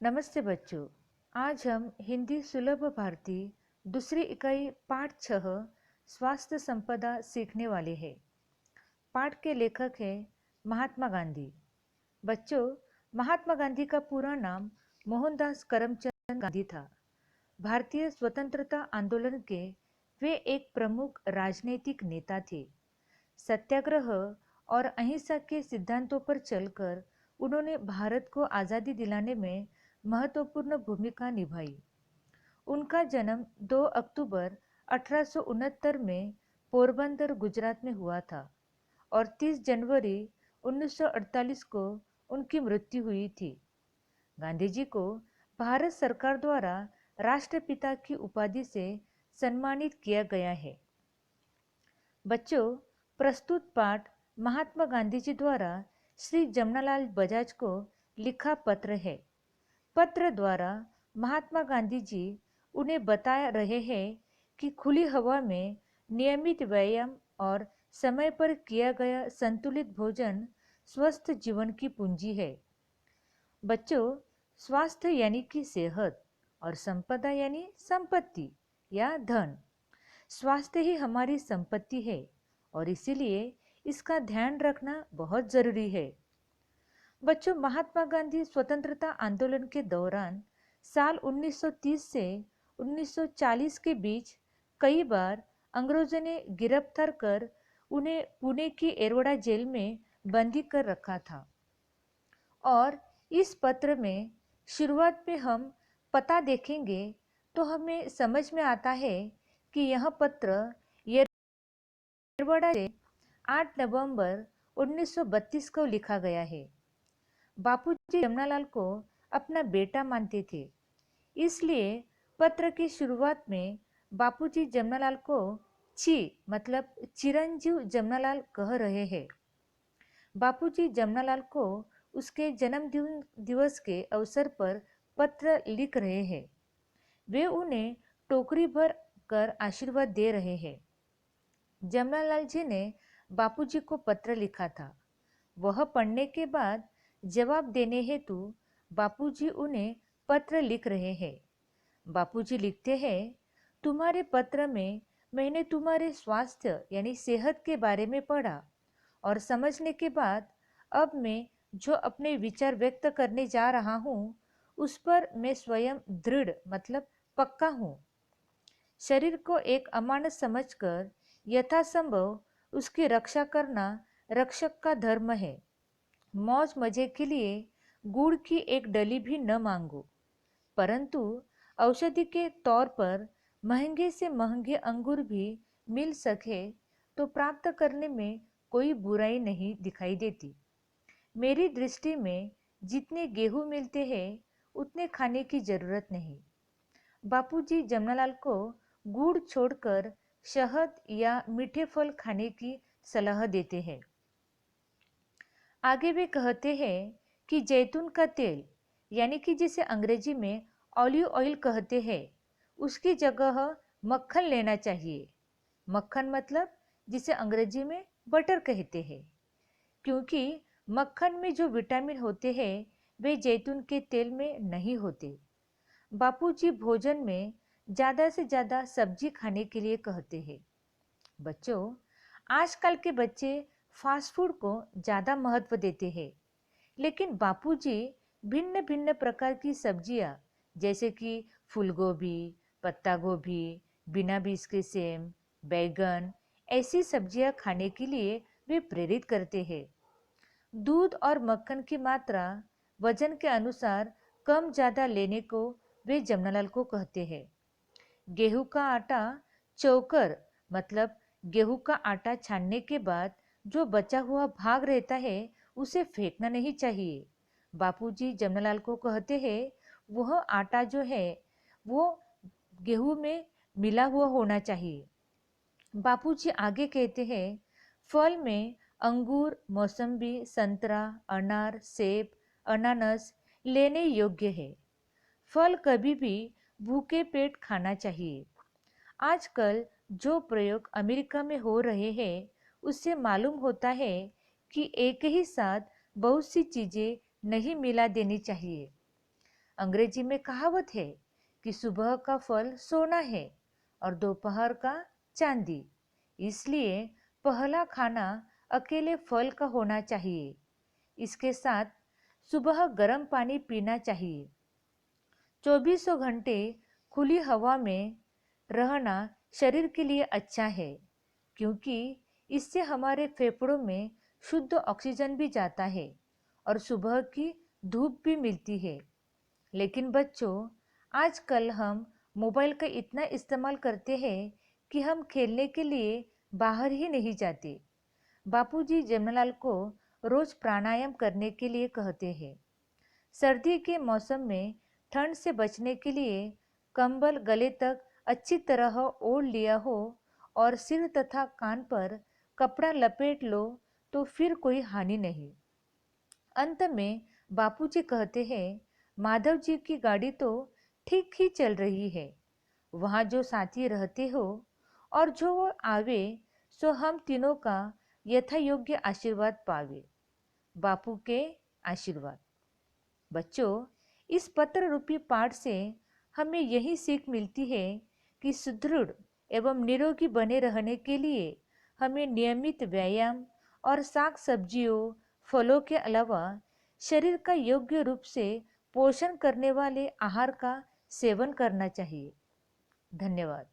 नमस्ते बच्चों। आज हम हिंदी सुलभ भारती दूसरी इकाई पाठ 6 स्वास्थ्य संपदा सीखने वाले हैं। पाठ के लेखक हैं महात्मा गांधी। बच्चों, महात्मा गांधी का पूरा नाम मोहनदास करमचंद गांधी था। भारतीय स्वतंत्रता आंदोलन के वे एक प्रमुख राजनीतिक नेता थे। सत्याग्रह और अहिंसा के सिद्धांतों पर चलकर उन्होंने भारत को आज़ादी दिलाने में महत्वपूर्ण भूमिका निभाई। उनका जन्म 2 अक्टूबर 1869 में पोरबंदर, गुजरात में हुआ था और 30 जनवरी 1948 को उनकी मृत्यु हुई थी। गांधी जी को भारत सरकार द्वारा राष्ट्रपिता की उपाधि से सम्मानित किया गया है। बच्चों, प्रस्तुत पाठ महात्मा गांधी जी द्वारा श्री जमनालाल बजाज को लिखा पत्र है। पत्र द्वारा महात्मा गांधी जी उन्हें बता रहे हैं कि खुली हवा में नियमित व्यायाम और समय पर किया गया संतुलित भोजन स्वस्थ जीवन की पूंजी है। बच्चों, स्वास्थ्य यानी कि सेहत और संपदा यानी संपत्ति या धन। स्वास्थ्य ही हमारी संपत्ति है और इसीलिए इसका ध्यान रखना बहुत जरूरी है। बच्चों, महात्मा गांधी स्वतंत्रता आंदोलन के दौरान साल 1930 से 1940 के बीच कई बार अंग्रेजों ने गिरफ्तार कर उन्हें पुणे की एरोड़ा जेल में बंदी कर रखा था। और इस पत्र में शुरुआत में हम पता देखेंगे तो हमें समझ में आता है कि यह पत्र एरोड़ा से 8 नवंबर 1932 को लिखा गया है। बापूजी जमनालाल को अपना बेटा मानते थे, इसलिए पत्र की शुरुआत में बापूजी जमनालाल को ची मतलब चिरंजीव जमनालाल कह रहे हैं। बापूजी जमनालाल को उसके जन्म दिवस के अवसर पर पत्र लिख रहे हैं। वे उन्हें टोकरी भर कर आशीर्वाद दे रहे हैं। जमनालाल जी ने बापूजी को पत्र लिखा था। वह पढ़ने के बाद जवाब देने हेतु बापूजी उन्हें पत्र लिख रहे हैं। बापूजी लिखते हैं, तुम्हारे पत्र में मैंने तुम्हारे स्वास्थ्य यानी सेहत के बारे में पढ़ा और समझने के बाद अब मैं जो अपने विचार व्यक्त करने जा रहा हूँ उस पर मैं स्वयं दृढ़ मतलब पक्का हूँ। शरीर को एक अमानत समझकर यथासंभव उसकी रक्षा करना रक्षक का धर्म है। मौज मजे के लिए गुड़ की एक डली भी न मांगो, परंतु औषधि के तौर पर महंगे से महंगे अंगूर भी मिल सके तो प्राप्त करने में कोई बुराई नहीं दिखाई देती। मेरी दृष्टि में जितने गेहूं मिलते हैं उतने खाने की जरूरत नहीं। बापूजी जमनालाल को गुड़ छोड़कर शहद या मीठे फल खाने की सलाह देते हैं। आगे वे कहते हैं कि जैतून का तेल यानी कि जिसे अंग्रेजी में ऑलिव ऑयल कहते हैं, उसकी जगह मक्खन लेना चाहिए। मक्खन मतलब जिसे अंग्रेजी में बटर कहते हैं, क्योंकि मक्खन में जो विटामिन होते हैं वे जैतून के तेल में नहीं होते। बापूजी भोजन में ज़्यादा से ज़्यादा सब्जी खाने के लिए कहते हैं। बच्चों, आजकल के बच्चे फास्ट फूड को ज़्यादा महत्व देते हैं, लेकिन बापूजी भिन्न भिन्न प्रकार की सब्जियां जैसे कि फूलगोभी, पत्ता गोभी, बिना बीज के सेम, बैगन ऐसी सब्जियां खाने के लिए वे प्रेरित करते हैं। दूध और मक्खन की मात्रा वजन के अनुसार कम ज़्यादा लेने को वे जमनालाल को कहते हैं। गेहूं का आटा चौकर मतलब गेहूं का आटा छानने के बाद जो बचा हुआ भाग रहता है उसे फेंकना नहीं चाहिए। बापूजी जमनालाल को कहते हैं वह आटा जो है वो गेहूं में मिला हुआ होना चाहिए। बापूजी आगे कहते हैं फल में अंगूर, मौसम्बी, संतरा, अनार, सेब, अनानास लेने योग्य है। फल कभी भी भूखे पेट खाना चाहिए। आजकल जो प्रयोग अमेरिका में हो रहे हैं उससे मालूम होता है कि एक ही साथ बहुत सी चीज़ें नहीं मिला देनी चाहिए। अंग्रेजी में कहावत है कि सुबह का फल सोना है और दोपहर का चांदी। इसलिए पहला खाना अकेले फल का होना चाहिए। इसके साथ सुबह गर्म पानी पीना चाहिए। 24 घंटे खुली हवा में रहना शरीर के लिए अच्छा है, क्योंकि इससे हमारे फेफड़ों में शुद्ध ऑक्सीजन भी जाता है और सुबह की धूप भी मिलती है। लेकिन बच्चों, आजकल हम मोबाइल का इतना इस्तेमाल करते हैं कि हम खेलने के लिए बाहर ही नहीं जाते। बापूजी जमनालाल को रोज प्राणायाम करने के लिए कहते हैं। सर्दी के मौसम में ठंड से बचने के लिए कंबल गले तक अच्छी तरह ओढ़ लिया हो और सिर तथा कान पर कपड़ा लपेट लो तो फिर कोई हानि नहीं। अंत में बापूजी कहते हैं, माधव जी की गाड़ी तो ठीक ही चल रही है। वहाँ जो साथी रहते हो और जो वो आवे, सो हम तीनों का यथा योग्य आशीर्वाद पावे। बापू के आशीर्वाद। बच्चों, इस पत्र रूपी पाठ से हमें यही सीख मिलती है कि सुदृढ़ एवं निरोगी बने रहने के लिए हमें नियमित व्यायाम और साग सब्जियों, फलों के अलावा शरीर का योग्य रूप से पोषण करने वाले आहार का सेवन करना चाहिए। धन्यवाद।